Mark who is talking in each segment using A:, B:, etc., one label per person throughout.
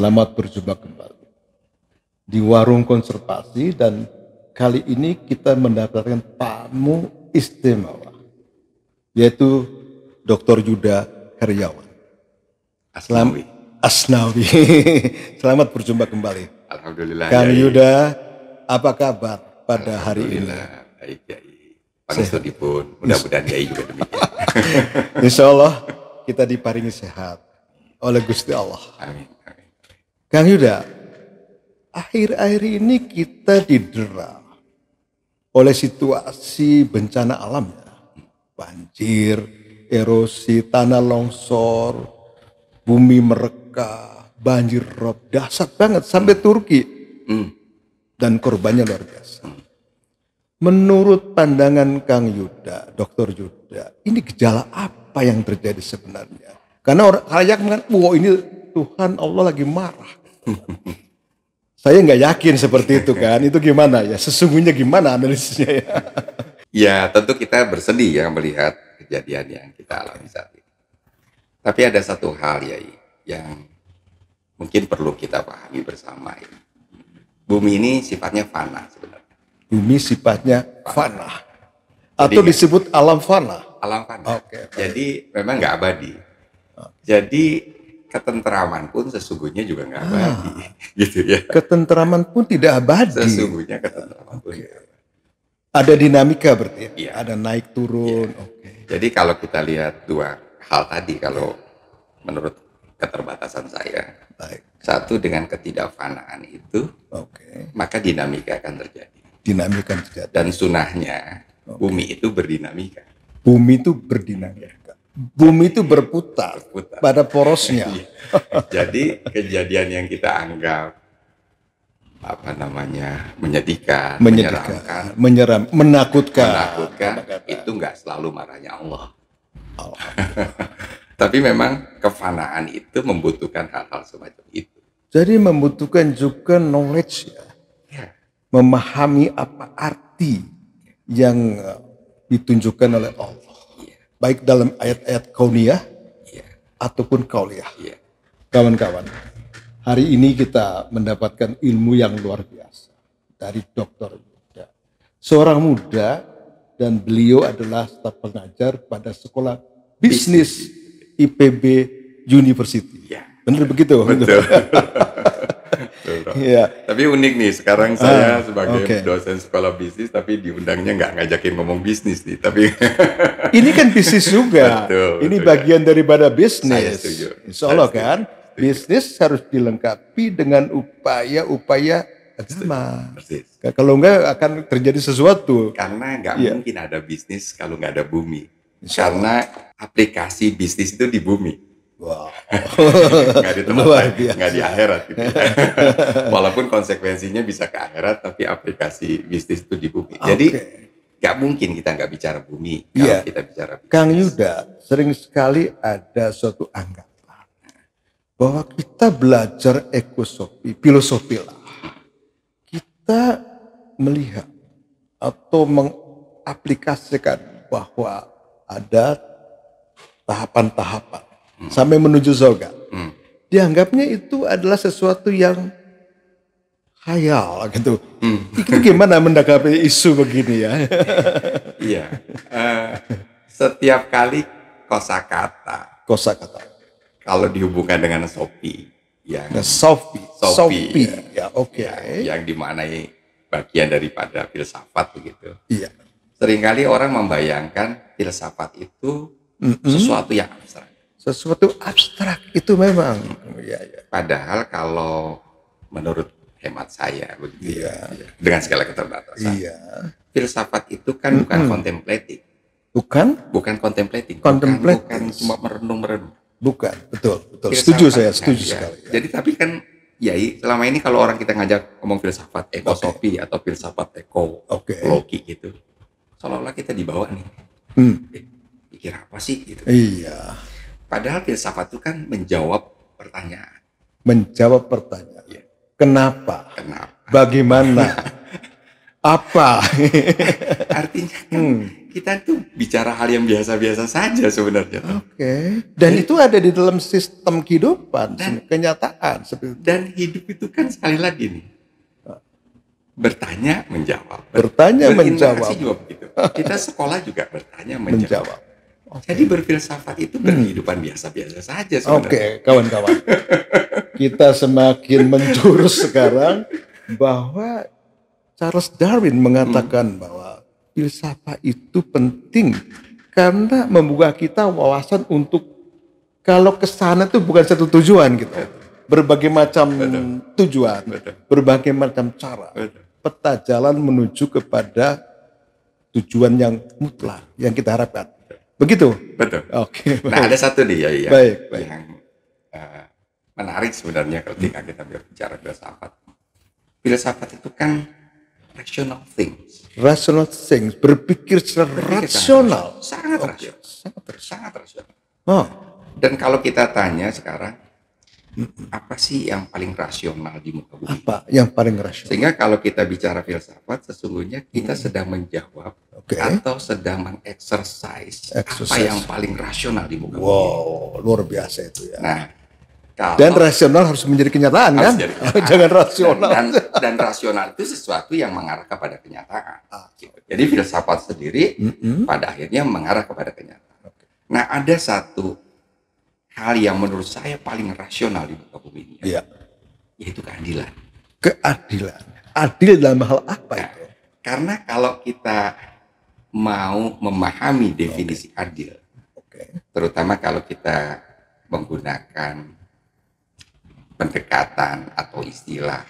A: Selamat berjumpa kembali di Warung Konservasi, dan kali ini kita mendapatkan tamu istimewa, yaitu Dr. Yuda Heriawan
B: Asnawi.
A: Asnawi. Selamat berjumpa kembali.
B: Alhamdulillah.
A: Kang
B: Yai.
A: Yuda, apa kabar pada hari ini?
B: Alhamdulillah, baik Yai. Panestudipun, mudah-mudahan Yai juga demikian.
A: Insya Allah kita diparingi sehat oleh Gusti Allah.
B: Amin, amin.
A: Kang Yuda, akhir-akhir ini kita didera oleh situasi bencana alam ya. Banjir, erosi, tanah longsor, bumi mereka, banjir rob, dahsyat banget sampai Turki. Dan korbannya luar biasa. Menurut pandangan Kang Yuda, Dr. Yuda, ini gejala apa yang terjadi sebenarnya? Karena orang kayak mengatakan, wow, ini Tuhan Allah lagi marah. Saya nggak yakin seperti itu kan. Itu gimana ya? Sesungguhnya gimana analisisnya ya?
B: Ya, tentu kita bersedih ya melihat kejadian yang kita alami saat ini. Tapi ada satu hal Yai yang mungkin perlu kita pahami bersama ini. Bumi ini sifatnya fana sebenarnya.
A: Bumi sifatnya fana. Atau disebut alam fana.
B: Alam fana.
A: Oke.
B: Jadi memang nggak abadi. Jadi ketentraman pun sesungguhnya juga nggak abadi, gitu ya.
A: Ketentraman pun tidak abadi.
B: Sesungguhnya ketentraman pun nggak abadi.
A: Ada dinamika berarti ya?
B: Iya.
A: Ada naik turun.
B: Iya.
A: Oke.
B: Jadi kalau kita lihat dua hal tadi, kalau menurut keterbatasan saya,
A: Baik.
B: satu dengan ketidakfanaan itu,
A: Oke.
B: maka dinamika akan terjadi.
A: Dinamika terjadi.
B: Dan sunahnya bumi itu berdinamika.
A: Bumi itu berdinamika. Bumi itu berputar pada porosnya.
B: Jadi kejadian yang kita anggap menyedihkan, menyeramkan,
A: menakutkan,
B: itu nggak selalu marahnya Allah. Tapi memang kefanaan itu membutuhkan hal-hal semacam itu.
A: Jadi membutuhkan juga knowledge ya. Memahami apa arti yang ditunjukkan oleh Allah. Baik dalam ayat-ayat kauniyah ataupun kauliyah. Kawan-kawan, hari ini kita mendapatkan ilmu yang luar biasa dari Dr. Yuda. Seorang muda, dan beliau adalah staf pengajar pada sekolah bisnis IPB University. Benar begitu?
B: Betul.
A: Ya.
B: Tapi unik nih, sekarang saya sebagai dosen sekolah bisnis, tapi diundangnya nggak ngajakin ngomong bisnis nih. Tapi
A: ini kan bisnis juga. Ini bagian daripada bisnis.
B: Saya setuju.
A: Insya Allah kan, bisnis harus dilengkapi dengan upaya-upaya agama. Kalau enggak akan terjadi sesuatu.
B: Karena nggak mungkin ada bisnis kalau nggak ada bumi. Karena aplikasi bisnis itu di bumi.
A: Wow.
B: Nggak di tempat lain, nggak di akhirat gitu. Walaupun konsekuensinya bisa ke akhirat, tapi aplikasi bisnis itu di bumi. Jadi nggak mungkin kita nggak bicara bumi kalau kita bicara bisnis.
A: Kang Yuda, sering sekali ada suatu anggapan bahwa kita belajar ekosofi, filosofi lah. Kita melihat atau mengaplikasikan bahwa ada tahapan-tahapan sampai menuju surga. Dianggapnya itu adalah sesuatu yang khayal gitu. Itu gimana mendakapi isu begini ya?
B: Iya. Setiap kali kosakata kalau dihubungkan dengan Sophie yang
A: Sophie. Ya, oke.
B: Yang dimaknai bagian daripada filsafat begitu.
A: Iya.
B: Seringkali orang membayangkan filsafat itu sesuatu yang abstrak.
A: Sesuatu abstrak itu memang.
B: Padahal kalau menurut hemat saya begitu dengan segala keterbatasan. Filsafat itu kan bukan kontemplatif.
A: Bukan
B: kontemplatif. Bukan cuma merenung.
A: Bukan, betul. Setuju saya, setuju sekali.
B: Jadi tapi kan selama ini kalau orang kita ngajak ngomong filsafat ekosofi atau filsafat ekologi gitu, seolah-olah kita dibawa nih. Pikir apa sih gitu.
A: Iya.
B: Padahal filsafat itu kan menjawab pertanyaan.
A: Kenapa? Bagaimana? Apa?
B: Artinya kan kita tuh bicara hal yang biasa-biasa saja sebenarnya.
A: Oke. Dan itu ada di dalam sistem kehidupan, kenyataan seperti itu.
B: Dan hidup itu kan sekali lagi nih, bertanya menjawab.
A: Bertanya
B: Berinteraksi
A: menjawab.
B: juga begitu. Kita sekolah juga bertanya menjawab.
A: Menjawab.
B: Jadi berfilsafat itu berkehidupan biasa-biasa saja sebenarnya.
A: Oke, kawan-kawan. Kita semakin menjurus sekarang bahwa Charles Darwin mengatakan bahwa filsafat itu penting karena membuka kita wawasan untuk kalau ke sana itu bukan satu tujuan gitu. Berbagai macam tujuan, berbagai macam cara. Peta jalan menuju kepada tujuan yang mutlak yang kita harapkan. Begitu?
B: Betul.
A: Oke.
B: Nah, ada satu nih ya,
A: Baik.
B: yang menarik sebenarnya ketika kita berbicara filsafat. Filsafat itu kan rational things.
A: Rational things, berpikir secara rasional.
B: Sangat rasional. Sangat rasional.
A: Oh,
B: Dan kalau kita tanya sekarang, apa sih yang paling rasional di muka bumi?
A: apa yang paling rasional?
B: Sehingga kalau kita bicara filsafat, sesungguhnya kita sedang menjawab
A: Oke.
B: atau sedang mengeksersis apa yang paling rasional di muka bumi.
A: Wow, luar biasa itu ya.
B: Nah, kalau
A: Dan rasional harus menjadi kenyataan kan?
B: harus jadi kenyataan.
A: Jangan rasional.
B: Dan rasional itu sesuatu yang mengarah kepada kenyataan. Gitu. Jadi filsafat sendiri pada akhirnya mengarah kepada kenyataan. Nah, ada satu hal yang menurut saya paling rasional di muka bumi ini,
A: Iya.
B: yaitu keadilan.
A: Keadilan. Adil dalam hal apa
B: Nah,
A: itu?
B: karena kalau kita mau memahami definisi adil,
A: Oke.
B: terutama kalau kita menggunakan pendekatan atau istilah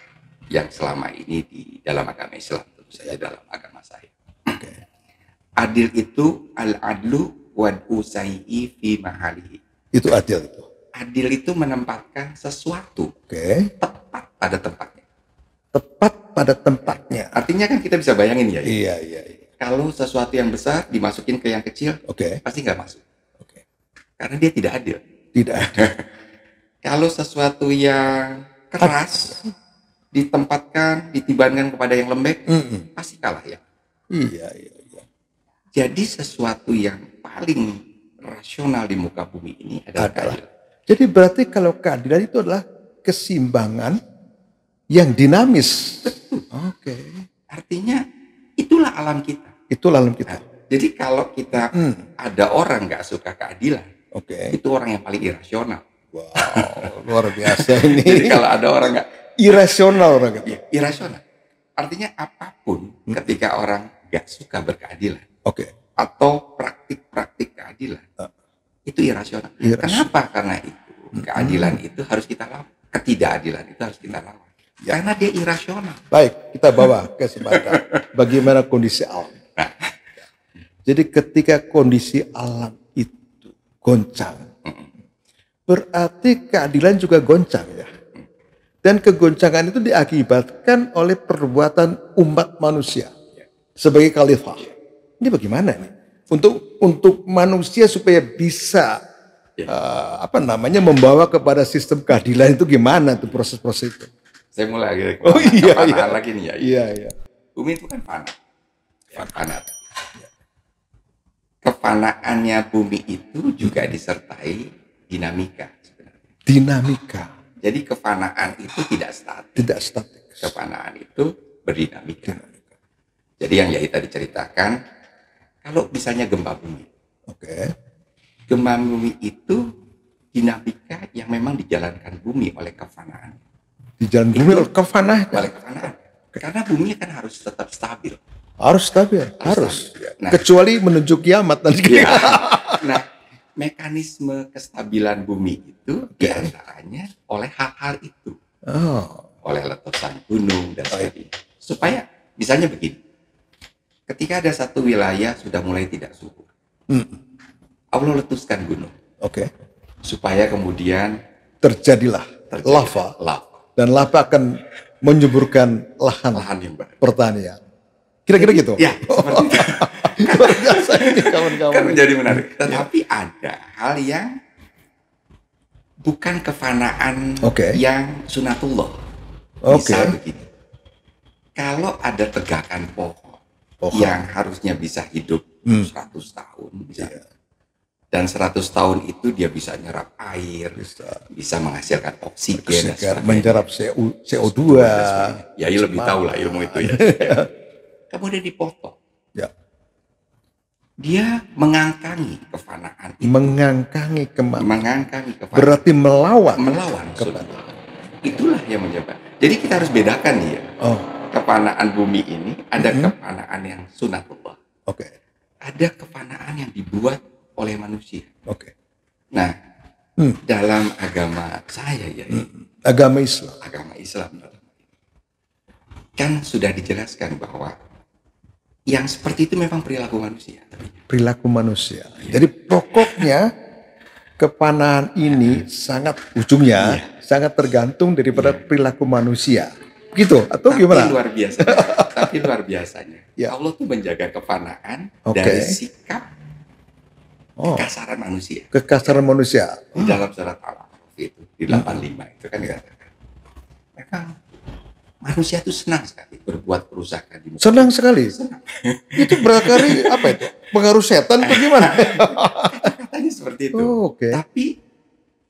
B: yang selama ini di dalam agama Islam, tentu saja dalam agama saya.
A: Oke.
B: Adil itu al-adlu wad usai'i fi mahalihi.
A: Itu adil itu.
B: Adil itu menempatkan sesuatu
A: Oke.
B: tepat pada tempatnya.
A: Tepat pada tempatnya.
B: Artinya kan kita bisa bayangin ya,
A: Iya.
B: kalau sesuatu yang besar dimasukin ke yang kecil,
A: Oke.
B: pasti nggak masuk.
A: Oke.
B: Karena dia tidak adil.
A: Tidak ada.
B: Kalau sesuatu yang keras ditempatkan, ditibankan kepada yang lembek, pasti kalah ya.
A: Iya.
B: Jadi sesuatu yang paling rasional di muka bumi ini adalah keadilan.
A: Jadi berarti kalau keadilan itu adalah keseimbangan yang dinamis. Oke.
B: Artinya itulah alam kita.
A: Itu lalu kita.
B: Jadi kalau kita ada orang nggak suka keadilan,
A: Oke.
B: itu orang yang paling irasional.
A: Wow, luar biasa ini.
B: Jadi kalau ada orang nggak
A: Irasional orang itu.
B: irasional, artinya apapun ketika orang nggak suka berkeadilan
A: Oke.
B: atau praktik-praktik keadilan, itu irasional. Kenapa? Karena itu keadilan itu harus kita lawan, ketidakadilan itu harus kita lawan. Karena dia irasional.
A: Baik, kita bawa kesempatan. Bagaimana kondisi alam? Jadi ketika kondisi alam itu goncang, berarti keadilan juga goncang ya. Dan kegoncangan itu diakibatkan oleh perbuatan umat manusia sebagai khalifah. Ini bagaimana nih? Untuk manusia supaya bisa membawa kepada sistem keadilan itu gimana tuh proses-proses itu?
B: Saya mulai lagi. Lagi nih ya.
A: Iya.
B: Bumi itu kan fana. Ya, fana. Kefanaannya bumi itu juga disertai dinamika sebenarnya.
A: Dinamika.
B: Jadi kefanaan itu tidak statis.
A: Tidak statis.
B: Kefanaan itu berdinamika. Jadi yang Yai tadi ceritakan, kalau misalnya gempa bumi.
A: Oke.
B: Gempa bumi itu dinamika yang memang dijalankan bumi oleh kefanaan.
A: Dijalankan bumi oleh kefanaan.
B: Karena bumi kan harus tetap stabil.
A: Harus stabil. Harus.
B: Nah,
A: kecuali menuju kiamat nanti.
B: Ya. Nah, mekanisme kestabilan bumi itu diantaranya oleh hal-hal itu. Oleh letusan gunung dan sebagainya. Supaya misalnya begini. Ketika ada satu wilayah sudah mulai tidak subur. Allah letuskan gunung.
A: Oke.
B: Supaya kemudian
A: terjadilah lava. Dan lava akan menyuburkan lahan
B: yang baru.
A: Pertanian. Kira-kira gitu?
B: Ya, seperti itu.
A: Luar biasa ini kawan-kawan.
B: Kan menjadi menarik. Tetapi ada hal yang bukan kefanaan yang sunatullah. Misal begini. Kalau ada tegakan pohon yang harusnya bisa hidup 100 tahun misalnya. Dan 100 tahun itu dia bisa nyerap air, bisa menghasilkan oksigen,
A: menyerap CO2.
B: Ya, lebih tahu lah ilmu itu ya. Kemudian dipotong.
A: Ya.
B: Dia mengangkangi kefanaan itu.
A: Mengangkangi kematian.
B: Mengangkangi kefanaan.
A: Berarti melawan
B: kefanaan. Itulah yang menyebabkan. Jadi kita harus bedakan dia. Kefanaan bumi ini ada kefanaan yang sunatullah. Ada kefanaan yang dibuat oleh manusia. Nah, dalam agama saya ya,
A: agama Islam
B: kan sudah dijelaskan bahwa yang seperti itu memang perilaku manusia.
A: Jadi pokoknya kefanaan ini sangat ujungnya sangat tergantung daripada perilaku manusia. Gitu atau gimana?
B: Tapi luar biasanya. Allah tuh menjaga kefanaan dari sikap kekasaran manusia. Di dalam surat Al-A'raf itu di 85 itu kan dikatakan memang manusia itu senang sekali berbuat kerusakan di muka.
A: Senang sekali. Itu berkali apa itu? Pengaruh setan atau gimana?
B: Katanya seperti itu. Tapi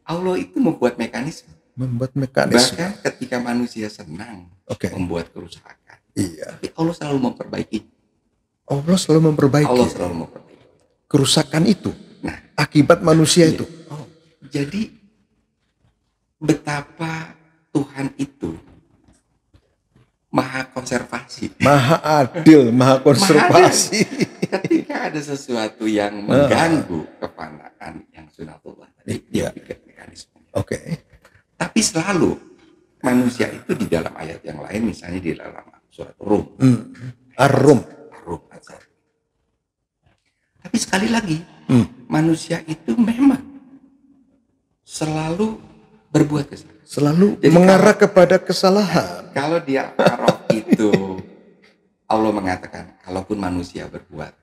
B: Allah itu membuat mekanisme. Bahkan ketika manusia senang membuat kerusakan, tapi Allah selalu memperbaiki. Kerusakan itu. Nah,
A: akibat manusia itu.
B: Jadi betapa Tuhan itu maha konservasi,
A: maha adil, maha konservasi.
B: Ketika ada sesuatu yang mengganggu kefanaan yang sunatullah tadi, dia bikin mekanisme. Tapi selalu manusia itu di dalam ayat yang lain, misalnya di dalam surat Rum,
A: Ar-Rum.
B: Tapi sekali lagi, manusia itu memang selalu berbuat kesalahan.
A: Selalu mengarah kepada kesalahan.
B: Kalau di Al-A'raf itu Allah mengatakan, kalaupun manusia berbuat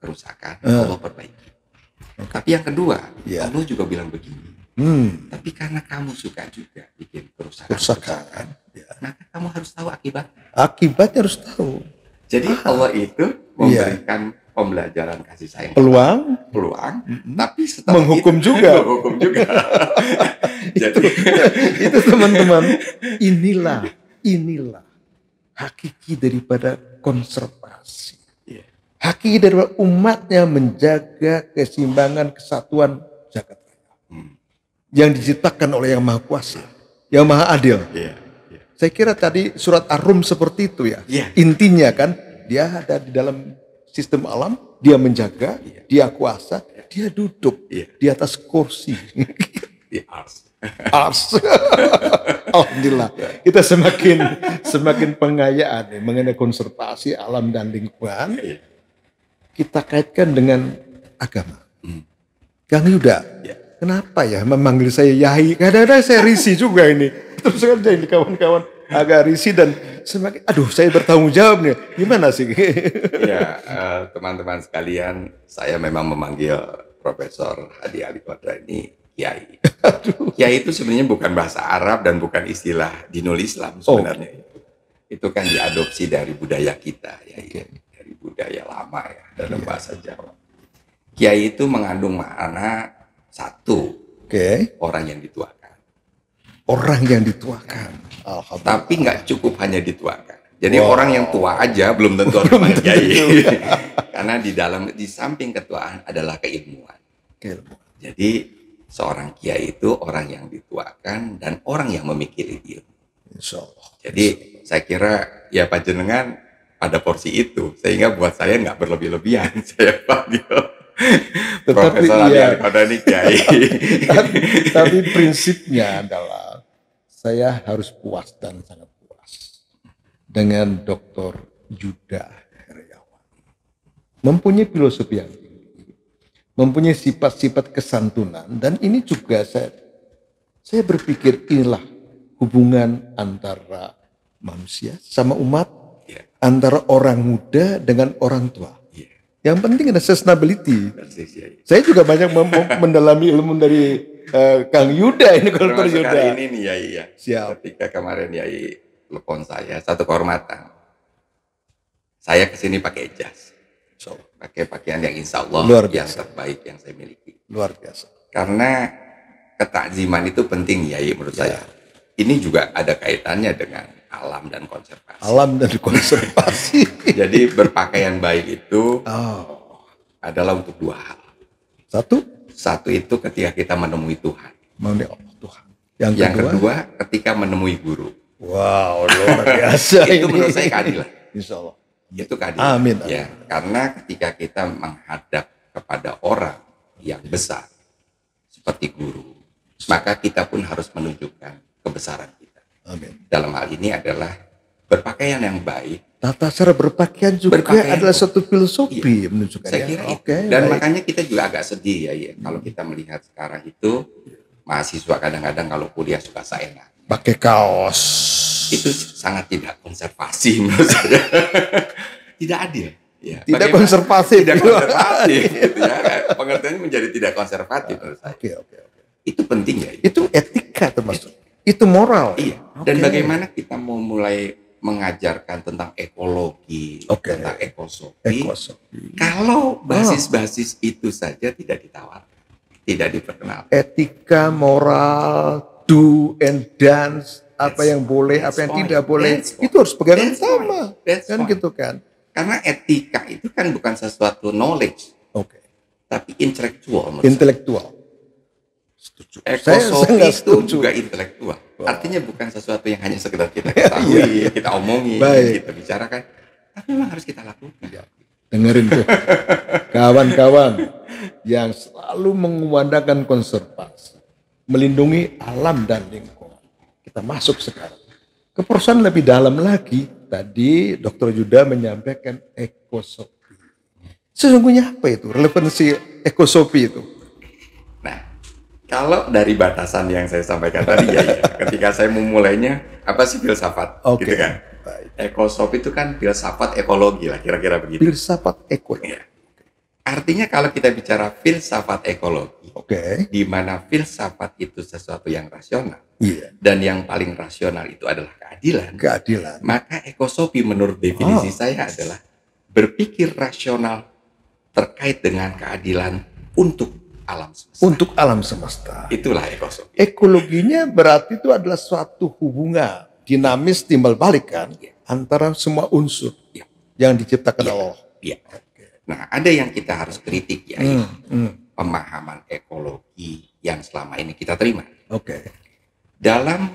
B: kerusakan, Allah perbaiki. Tapi yang kedua, Allah juga bilang begini. Tapi karena kamu suka juga bikin kerusakan, maka kamu harus tahu akibatnya.
A: Akibatnya harus tahu.
B: Jadi Allah itu memberikan pembelajaran kasih sayang,
A: peluang,
B: tapi setelah
A: menghukum
B: itu,
A: juga.
B: Jadi
A: itu teman-teman, inilah hakiki daripada konservasi. Hakiki daripada umatnya menjaga keseimbangan kesatuan jagat raya. Yang diciptakan oleh Yang Maha Kuasa, Yang Maha Adil. Saya kira tadi surat Ar-Rum seperti itu ya. Intinya kan dia ada di dalam sistem alam, dia menjaga, dia kuasa, dia duduk di atas kursi.
B: Di ars.
A: Alhamdulillah, kita semakin pengayaan mengenai konservasi alam dan lingkungan. Kita kaitkan dengan agama. Kang Yuda, kenapa ya memanggil saya Yai? Kadang-kadang saya risih juga ini. Terus kan jadi kawan-kawan agak risih dan semakin, saya bertanggung jawab nih. Gimana sih?
B: Ya, teman-teman sekalian, saya memang memanggil Profesor Hadi Ali Qadra ini Kiai. Kiai itu sebenarnya bukan bahasa Arab dan bukan istilah dinul Islam sebenarnya. Itu kan diadopsi dari budaya kita, dari budaya lama ya, dalam bahasa Jawa. Kiai itu mengandung makna satu, orang yang dituakan.
A: Orang yang dituakan.
B: Tapi nggak cukup hanya dituakan. Jadi orang yang tua aja belum tentu harus menjadi kiai. Karena di samping ketuaan adalah keilmuan. Jadi seorang kiai itu orang yang dituakan dan orang yang memiliki ilmu. Jadi saya kira ya panjenengan pada porsi itu, sehingga buat saya nggak berlebih-lebihan saya panggil Profesor Ali Al-Qadani Kiai.
A: Tapi prinsipnya adalah saya harus puas dan sangat puas dengan Dr. Yuda Heriawan. Mempunyai filosofi yang tinggi, mempunyai sifat-sifat kesantunan, dan ini juga saya berpikir inilah hubungan antara manusia sama umat, antara orang muda dengan orang tua. Yang penting ada sustainability. Saya juga banyak mendalami ilmu dari Kang Yuda ini, Dr. Yuda.
B: Kali ini nih Yai
A: Siap.
B: Ketika kemarin Yai telepon saya, satu kehormatan. Saya kesini pakai jas.
A: Insya Allah.
B: Pakai pakaian yang insya Allah
A: Luar
B: yang
A: biasa.
B: terbaik yang saya miliki.
A: Luar biasa.
B: Karena ketakziman itu penting ya menurut saya. Ini juga ada kaitannya dengan alam dan konservasi.
A: Alam dan konservasi.
B: Jadi berpakaian baik itu
A: Oh.
B: adalah untuk dua hal.
A: Satu,
B: itu ketika kita menemui Tuhan.
A: memenuhi Allah Tuhan.
B: Yang kedua ketika menemui guru.
A: Wow, luar biasa.
B: Itu
A: ini.
B: menurut saya keadilan.
A: Insya Allah.
B: Itu keadilan.
A: Amin.
B: Ya, karena ketika kita menghadap kepada orang yang besar seperti guru, maka kita pun harus menunjukkan kebesaran kita.
A: Amin.
B: Dalam hal ini adalah berpakaian yang baik.
A: Tata cara berpakaian juga adalah suatu filosofi menunjukkan.
B: Saya kira itu.
A: Oke,
B: Dan
A: baik.
B: makanya kita juga agak sedih ya, kalau kita melihat sekarang itu mahasiswa kadang-kadang kalau kuliah suka seenak.
A: Pakai kaos.
B: Itu sangat tidak konservasi menurut saya. Tidak adil. Ya,
A: Tidak
B: bagaimana?
A: konservatif.
B: Tidak konservatif. Gitu ya. Pengertiannya menjadi tidak konservatif menurut saya.
A: Oke.
B: Itu penting ya.
A: Itu etika termasuk. Itu moral.
B: Iya. Dan
A: Oke.
B: bagaimana kita mau mulai mengajarkan tentang ekologi,
A: Oke.
B: tentang ekosofi.
A: Ekosofi.
B: Kalau basis-basis itu saja tidak ditawarkan, tidak diperkenalkan.
A: Etika, moral, do and dance, apa yang boleh, apa yang
B: point.
A: tidak boleh,
B: That's point.
A: itu harus pegangan
B: That's
A: sama.
B: point. That's
A: Kan
B: point.
A: gitu kan.
B: Karena etika itu kan bukan sesuatu knowledge,
A: Oke.
B: tapi intelektual. menurut saya.
A: Intelektual. Setuju.
B: Ekosofi
A: nggak
B: itu
A: setuju.
B: juga intelektual. Artinya bukan sesuatu yang hanya sekedar kita ketahui, kita omongin,
A: Baik.
B: kita bicarakan, tapi memang harus kita lakukan.
A: Dengerin tuh. Kawan-kawan yang selalu mengumandangkan konservasi, melindungi alam dan lingkungan. Kita masuk sekarang ke perusahaan lebih dalam lagi. Tadi Dr. Yuda menyampaikan ekosofi. Sesungguhnya apa itu? Relevansi ekosofi itu?
B: Nah, kalau dari batasan yang saya sampaikan tadi ya, ketika saya memulainya, apa sih filsafat?
A: Oke.
B: Gitu kan?
A: Baik.
B: Ekosofi itu kan filsafat ekologi lah, kira-kira begitu.
A: Filsafat ekologi.
B: Ya. Artinya kalau kita bicara filsafat ekologi,
A: Oke.
B: di mana filsafat itu sesuatu yang rasional,
A: Iya.
B: dan yang paling rasional itu adalah keadilan,
A: Keadilan.
B: maka ekosofi menurut definisi saya adalah berpikir rasional terkait dengan keadilan untuk alam semesta.
A: Untuk alam semesta.
B: Itulah ekosofi.
A: Ekologinya berarti itu adalah suatu hubungan dinamis timbal balik kan antara semua unsur
B: Iya.
A: yang diciptakan
B: Iya.
A: Allah.
B: Iya. Nah, ada yang kita harus kritik ya, pemahaman ekologi yang selama ini kita terima.
A: Oke.
B: Dalam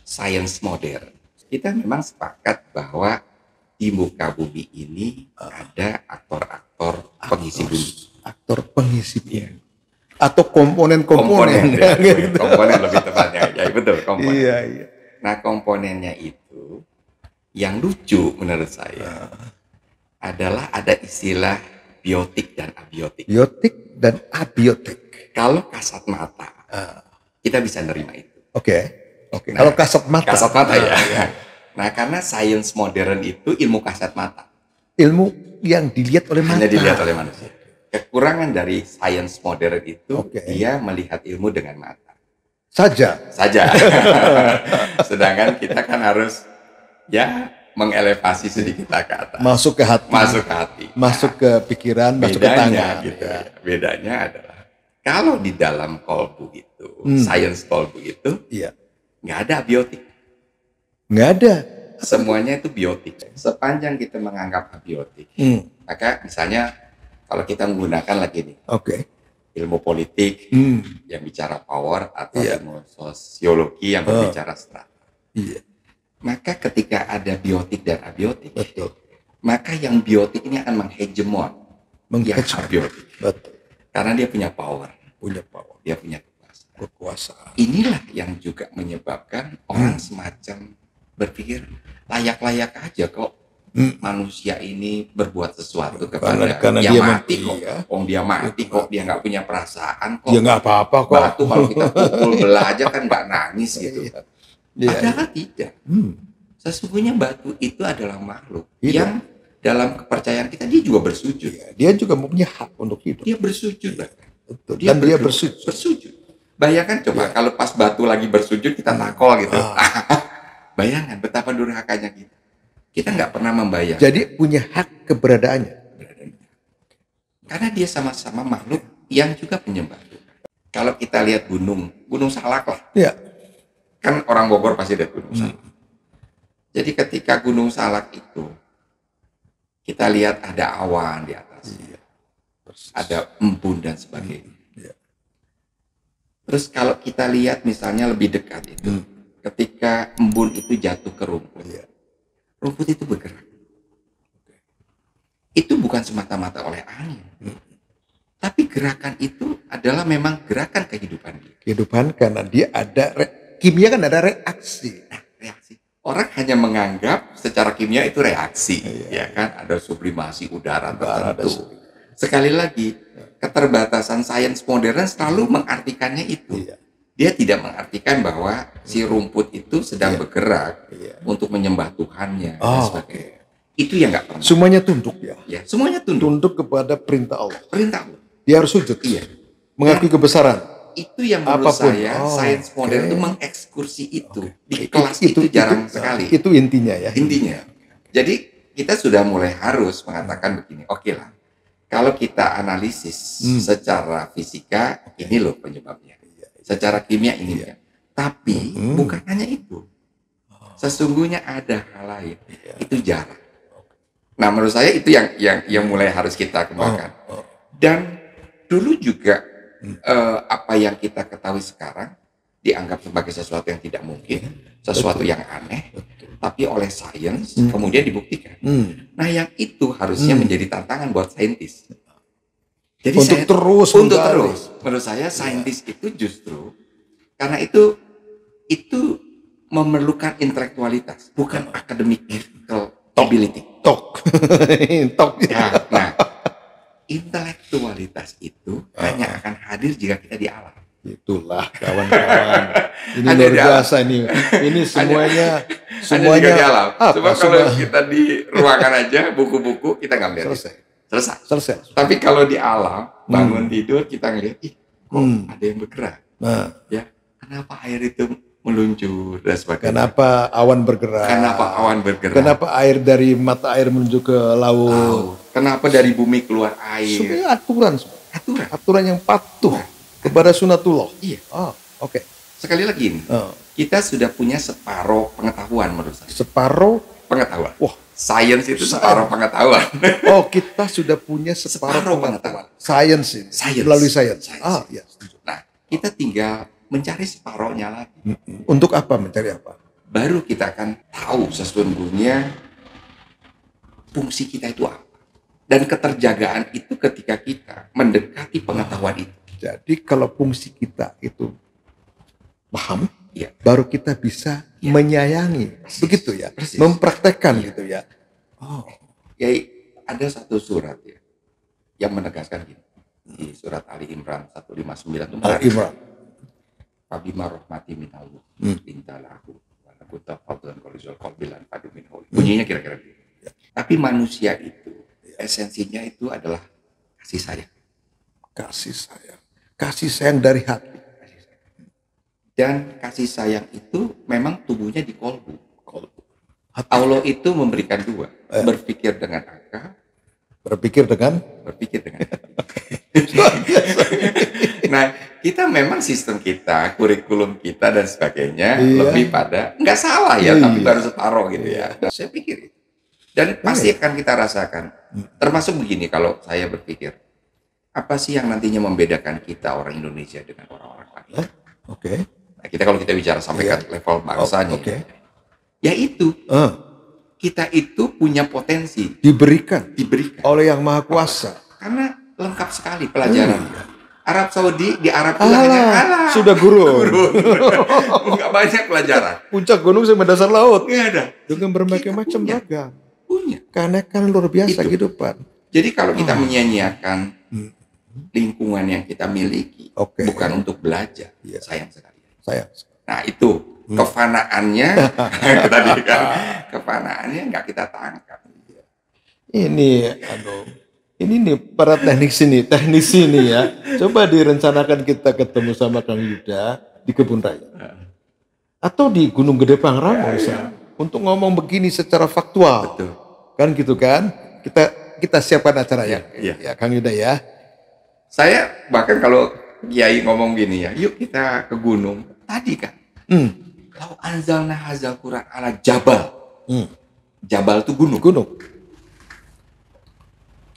B: sains modern, kita memang sepakat bahwa di muka bumi ini ada aktor-aktor pengisi bumi.
A: Aktor pengisi bumi. Atau komponen-komponen.
B: ya,
A: gitu.
B: komponen lebih tepatnya. Ya, betul, komponen.
A: Iya.
B: Nah, komponennya itu yang lucu menurut saya adalah ada istilah biotik dan abiotik.
A: Biotik dan abiotik.
B: Kalau kasat mata, kita bisa nerima itu.
A: Oke.
B: Nah,
A: Kalau kasat mata.
B: Kasat mata ya. Nah, karena sains modern itu ilmu kasat mata.
A: Ilmu yang dilihat oleh mata.
B: Hanya dilihat oleh manusia. Kekurangan dari sains modern itu,
A: Oke.
B: dia melihat ilmu dengan mata.
A: Saja.
B: Sedangkan kita kan harus ya mengelevasi sedikit ke atas.
A: Masuk ke hati.
B: Masuk ke hati.
A: Masuk ke pikiran, masuk ke tangan.
B: Gitu,
A: Ya.
B: Bedanya adalah kalau di dalam kolbu itu, sains kolbu itu,
A: Iya.
B: nggak ada abiotik.
A: Nggak ada.
B: Semuanya itu biotik. Sepanjang kita menganggap abiotik, maka misalnya kalau kita menggunakan lagi nih
A: Oke.
B: ilmu politik yang bicara power atau
A: Iya.
B: ilmu sosiologi yang berbicara strata.
A: Iya.
B: Maka ketika ada biotik dan abiotik,
A: Betul.
B: maka yang biotik ini akan menghegemon yang
A: Menghegemon.
B: abiotik.
A: Betul.
B: Karena dia punya power,
A: Punya power.
B: dia punya kekuasaan.
A: Kekuasaan.
B: Inilah yang juga menyebabkan orang semacam berpikir layak-layak aja kok manusia ini berbuat sesuatu kepada
A: Karena
B: yang
A: dia
B: mati
A: mati,
B: kok.
A: ya.
B: Dia mati kok, dia nggak punya perasaan kok.
A: Ya nggak apa-apa kok.
B: Batu kalau kita pukul belah aja kan nggak nangis gitu.
A: Iya.
B: Padahal tidak. Sesungguhnya batu itu adalah makhluk
A: Hidup.
B: yang dalam kepercayaan kita dia juga bersujud.
A: Iya, dia juga mempunyai hak untuk hidup.
B: Dia bersujud.
A: Betul. Dan dia
B: berdoa,
A: bersujud.
B: bersujud. Bayangkan coba kalau pas batu lagi bersujud kita takol gitu. Bayangkan betapa durhakanya kita. Kita nggak pernah membayang.
A: Jadi punya hak keberadaannya.
B: Karena dia sama-sama makhluk yang juga penyembah Tuhan. Kalau kita lihat Gunung Salak lah.
A: Ya.
B: Kan orang Bogor pasti lihat Gunung Salak. Jadi ketika Gunung Salak itu, kita lihat ada awan di atasnya. Ada embun dan sebagainya. Terus kalau kita lihat misalnya lebih dekat itu, ketika embun itu jatuh ke rumput, rumput itu bergerak. Itu bukan semata-mata oleh angin. Tapi gerakan itu adalah memang gerakan kehidupan dia.
A: Kehidupan karena dia ada, kimia kan ada reaksi.
B: Nah, reaksi. Orang hanya menganggap secara kimia itu reaksi. Ya kan, ada sublimasi udara tertentu. Sekali lagi, keterbatasan sains modern selalu mengartikannya itu. Dia tidak mengartikan bahwa si rumput itu sedang bergerak untuk menyembah Tuhannya dan sebagainya. Itu yang nggak pernah.
A: Semuanya tunduk ya.
B: Ya, semuanya tunduk.
A: Tunduk kepada perintah Allah.
B: Perintah Allah.
A: Dia harus sujud.
B: Iya.
A: Mengakui kebesaran.
B: Itu yang menurut
A: Apapun.
B: saya sains modern itu mengekskursi itu. Di kelas itu jarang sekali.
A: Itu intinya ya.
B: Intinya. Jadi kita sudah mulai harus mengatakan begini. Oke lah. Kalau kita analisis secara fisika, ini loh penyebabnya. Secara kimia ini ya. Tapi bukan hanya itu. Sesungguhnya ada hal lain. Itu jarak. Nah, menurut saya itu yang mulai harus kita kembangkan. Dan dulu juga apa yang kita ketahui sekarang dianggap sebagai sesuatu yang tidak mungkin, sesuatu yang aneh, tapi oleh sains kemudian dibuktikan. Nah, yang itu harusnya menjadi tantangan buat saintis. Jadi
A: untuk terus.
B: Menurut saya saintis itu justru karena itu memerlukan intelektualitas, bukan academical ability.
A: Tok.
B: Nah, intelektualitas itu hanya akan hadir jika kita di alam.
A: Itulah kawan-kawan. Ini luar biasa ini. Ini semuanya
B: di alam. Coba kalau kita di ruangan aja buku-buku kita nggak melihat. Selesai. Tapi kalau di alam bangun tidur kita ngelihat, kok ada yang bergerak. Ya, kenapa air itu meluncur dan sebagainya.
A: Kenapa awan bergerak? Kenapa air dari mata air menuju ke laut?
B: Kenapa dari bumi keluar air?
A: Sebenarnya aturan yang patuh kepada sunatullah.
B: Iya.
A: Oke.
B: Sekali lagi ini, kita sudah punya separuh pengetahuan menurut saya.
A: Separuh
B: pengetahuan.
A: Wah,
B: sains itu separuh pengetahuan.
A: Kita sudah punya separuh pengetahuan. Sains ini.
B: Sains.
A: Melalui sains.
B: Iya. Nah, kita tinggal mencari separohnya lagi.
A: Untuk apa? Mencari apa?
B: Baru kita akan tahu sesungguhnya fungsi kita itu apa. Dan keterjagaan itu ketika kita mendekati pengetahuan itu.
A: Jadi kalau fungsi kita itu paham, baru kita bisa menyayangi. Begitu ya. Persis. Mempraktekkan gitu ya.
B: Ya, ada satu surat ya yang menegaskan gini. Di surat Ali Imran 159 itu
A: Imran.
B: Fabima rahmati minallah intalahu wa lakuta fadlan qarizul qalbilan fadu minhu. Bunyinya kira-kira gitu. Tapi manusia itu esensinya itu adalah kasih sayang. Kasih sayang dari hati. Dan kasih sayang itu memang tubuhnya di kolbu. Allah itu memberikan dua, berpikir dengan akal, berpikir dengan Nah, kita memang sistem kita, kurikulum kita dan sebagainya lebih pada nggak salah ya, tapi baru separuh gitu ya. Nah, saya pikir itu. Dan pasti akan kita rasakan. Termasuk begini kalau saya berpikir, apa sih yang nantinya membedakan kita orang Indonesia dengan orang-orang lain? Nah, kalau kita bicara sampai ke level bangsanya, yaitu kita itu punya potensi
A: diberikan oleh Yang Maha Kuasa.
B: Karena lengkap sekali pelajaran. Arab Saudi di Arab itu
A: sudah gurun.
B: Enggak banyak pelajaran.
A: Puncak gunung sama dasar laut.
B: Nggak ada.
A: Dengan berbagai macam ragam.
B: Punya.
A: Karena kan luar biasa kehidupan.
B: Jadi kalau kita menyia-nyiakan lingkungan yang kita miliki, bukan untuk belajar, sayang sekali. Nah itu kefanaannya, tadi kan kefanaannya nggak kita tangkap. Ini
A: nih para teknisi nih ya. Coba direncanakan kita ketemu sama Kang Yuda di Kebun Raya. Atau di Gunung Gede Pangrango misalnya. Untuk ngomong begini secara faktual.
B: Betul.
A: Kan gitu kan. Kita kita siapkan acara ya.
B: Iya.
A: Ya, Kang Yuda ya.
B: Saya bahkan kalau Kiai ngomong gini ya, yuk kita ke gunung. Tadi kan, kalau anzalna hazal Quran ala jabal. Jabal itu gunung.
A: Gunung.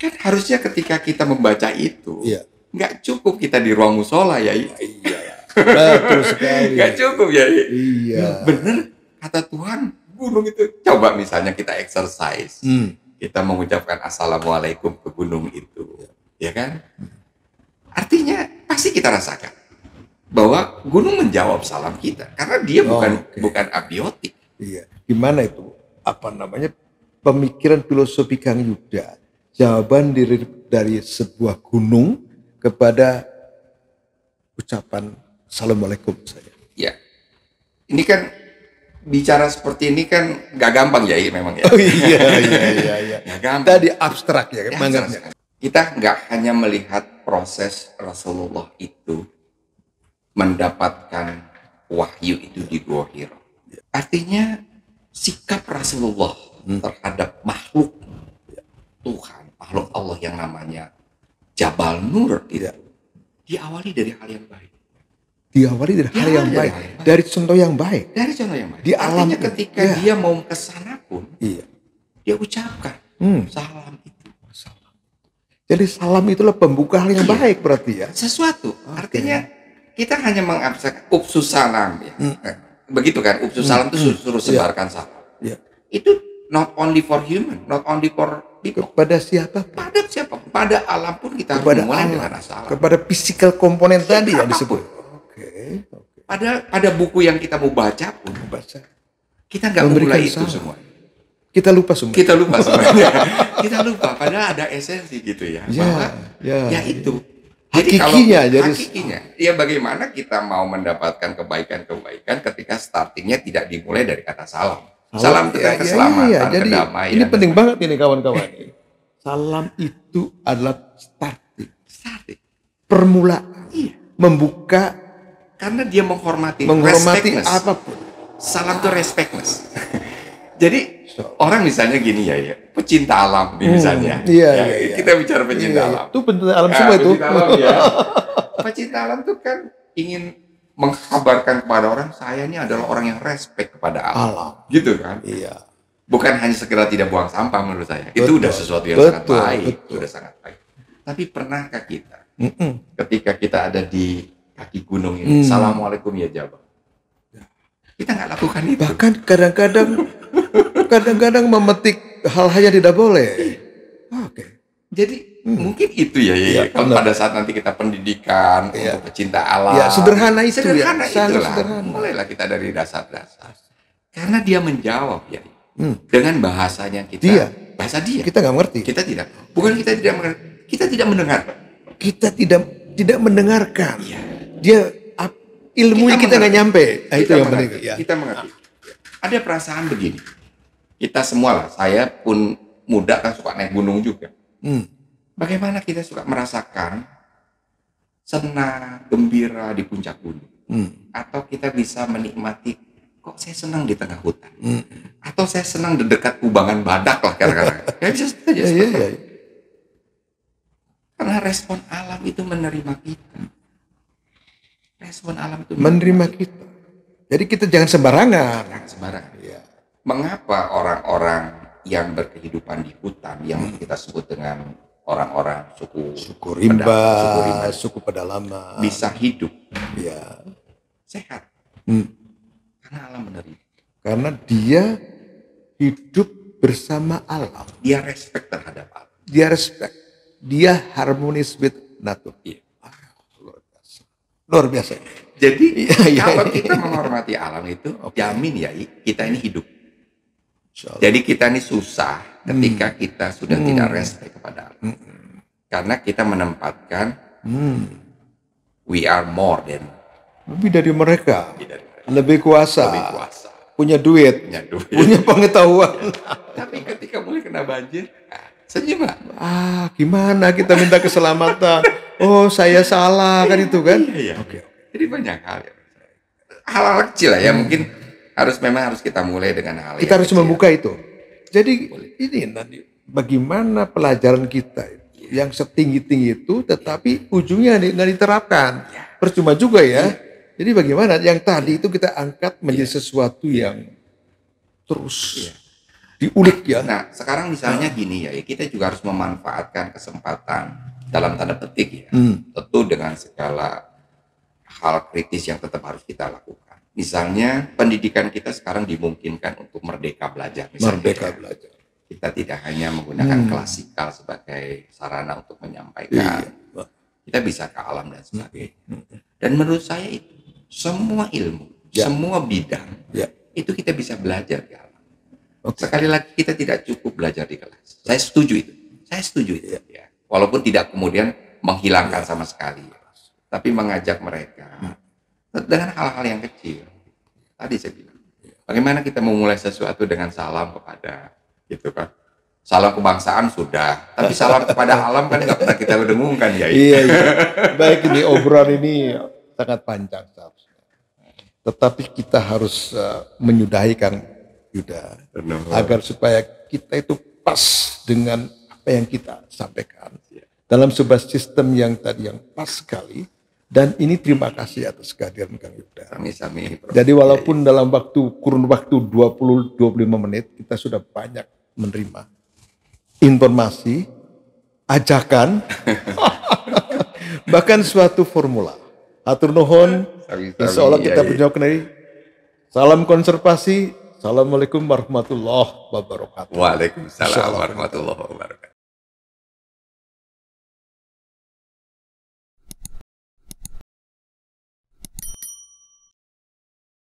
B: Kan harusnya ketika kita membaca itu,
A: Iya.
B: nggak cukup kita di ruang musola ya.
A: Iya. Betul sekali.
B: Nggak cukup ya.
A: Iya.
B: Bener, kata Tuhan, gunung itu. Coba misalnya kita exercise. Kita mengucapkan assalamualaikum ke gunung itu. Ya kan? Artinya pasti kita rasakan bahwa gunung menjawab salam kita karena dia bukan abiotik.
A: Iya. Gimana itu? Apa namanya? Pemikiran filosofi Kang Yuda. Jawaban dari sebuah gunung kepada ucapan assalamualaikum saja.
B: Ya. Ini kan bicara seperti ini kan gak gampang ya memang ya.
A: Oh iya.
B: Gak gampang.
A: Tadi abstrak ya, menganggapnya.
B: Kita nggak hanya melihat proses Rasulullah itu mendapatkan wahyu itu di Gua Hira. Artinya sikap Rasulullah terhadap makhluk Tuhan, makhluk Allah yang namanya Jabal Nur itu diawali dari hal yang baik.
A: Diawali dari hal yang baik, dari contoh yang baik.
B: Dari contoh yang baik.
A: Di alam
B: artinya ketika dia mau ke sana pun, dia ucapkan salam itu.
A: Jadi salam itulah pembuka hal yang baik berarti ya.
B: Sesuatu. Artinya kita hanya mengabsen upsus salam ya. Begitu kan? Upsus salam itu suruh sebarkan salam. Itu not only for human, not only for people.
A: Kepada siapa?
B: Pada siapa? Pada alam pun kita harus memulai dengan salam.
A: Kepada physical komponen tadi yang disebut.
B: Pada buku yang kita mau baca pun, kita nggak memulai itu semua.
A: Kita lupa semua.
B: Kita lupa sebenarnya. Kita lupa. Padahal ada esensi gitu ya. Bahwa ya itu. Hakikinya. Ya bagaimana kita mau mendapatkan kebaikan-kebaikan ketika startingnya tidak dimulai dari kata salam. Salam itu kan keselamatan,
A: Jadi,
B: kedamaian.
A: ini penting banget ini kawan-kawan. Salam itu adalah starting. Permulaan. Membuka.
B: Karena dia menghormati
A: apapun.
B: Salam itu respectness. Jadi orang misalnya gini ya, pecinta alam misalnya. Kita bicara pecinta alam.
A: Itu pecinta alam semua itu.
B: Pecinta alam ya. Pecinta alam itu kan ingin mengkabarkan kepada orang, saya ini adalah orang yang respect kepada alam. Gitu kan? Iya. Bukan hanya sekedar tidak buang sampah menurut saya. Itu udah sesuatu yang sangat baik. Sudah sangat baik. Tapi pernahkah kita ketika kita ada di kaki gunung ini, assalamualaikum ya Jabal. Kita nggak lakukan itu.
A: Bahkan kadang-kadang memetik hal-hal yang tidak boleh.
B: Jadi mungkin itu ya. Kalau pada saat nanti kita pendidikan untuk pecinta alam.
A: Sederhana itu
B: sederhana
A: ya.
B: Itulah. Mulailah kita dari dasar-dasar. Karena dia menjawab ya. Dengan bahasanya kita. Bahasa dia.
A: Kita nggak mengerti.
B: Kita tidak. Bukan kita tidak mengerti. Kita tidak mendengar.
A: Kita tidak mendengarkan. Dia ilmunya kita nggak nyampe. Itu yang penting.
B: Kita mengerti. Ada perasaan begini. Kita semua lah. Saya pun muda kan suka naik gunung juga. Bagaimana kita suka merasakan senang, gembira di puncak gunung. Atau kita bisa menikmati, kok saya senang di tengah hutan. Atau saya senang di dekat kubangan badak lah kadang-kadang. Ya bisa saja seperti itu. Karena respon alam itu menerima kita. Respon alam itu
A: menerima kita. Jadi kita jangan sembarangan.
B: Mengapa orang-orang yang berkehidupan di hutan yang kita sebut dengan orang-orang suku
A: rimba, suku pedalaman
B: bisa hidup sehat? Karena alam menerima.
A: Karena dia hidup bersama alam.
B: Dia respect terhadap alam.
A: Dia harmonis with nature. Luar biasa.
B: Jadi kalau kita menghormati alam itu, jamin ya kita ini hidup. Jadi kita ini susah ketika kita sudah tidak respect kepada alam. Karena kita menempatkan we are more than.
A: Lebih dari mereka. Lebih kuasa. Punya duit. Punya pengetahuan.
B: Tapi ketika mulai kena banjir, senyum lah.
A: Gimana kita minta keselamatan? Oh, saya salah kan itu kan?
B: Iya. Jadi banyak hal ya. Hal-hal kecil lah ya, mungkin memang harus kita mulai dengan hal
A: kita harus
B: kecil.
A: Membuka itu. Jadi ini nanti bagaimana pelajaran kita yang setinggi-tinggi itu tetapi ujungnya nggak diterapkan. Percuma juga ya. Jadi bagaimana yang tadi itu kita angkat menjadi sesuatu yang terus diulik ya.
B: Nah, sekarang misalnya gini ya, kita juga harus memanfaatkan kesempatan dalam tanda petik ya. Tentu dengan segala hal kritis yang tetap harus kita lakukan. Misalnya pendidikan kita sekarang dimungkinkan untuk merdeka belajar. Misalnya,
A: Merdeka belajar.
B: kita tidak hanya menggunakan klasikal sebagai sarana untuk menyampaikan. Kita bisa ke alam dan sebagainya. Dan menurut saya itu semua ilmu, semua bidang itu kita bisa belajar di alam. Sekali lagi kita tidak cukup belajar di kelas. Saya setuju itu. Ya. Walaupun tidak kemudian menghilangkan sama sekali, tapi mengajak mereka dengan hal-hal yang kecil. Tadi saya bilang, bagaimana kita memulai sesuatu dengan salam kepada gitu kan. Salam kebangsaan sudah, tapi salam kepada alam kan nggak pernah kita dengungkan ya.
A: Iya. Baik, ini obrolan ini sangat panjang seharusnya. Tetapi kita harus menyudahi Kang Yuda agar supaya kita itu pas dengan apa yang kita sampaikan dalam sebuah sistem yang tadi yang pas sekali. Dan ini terima kasih atas kehadiran Kang Yuda.
B: Sami-sami.
A: Jadi walaupun dalam kurun waktu 20-25 menit kita sudah banyak menerima informasi, ajakan, bahkan suatu formula. Hatur nuhun, insya Allah kita berjawab kenai. Salam konservasi. Assalamualaikum warahmatullahi wabarakatuh.
B: Waalaikumsalam warahmatullahi wabarakatuh.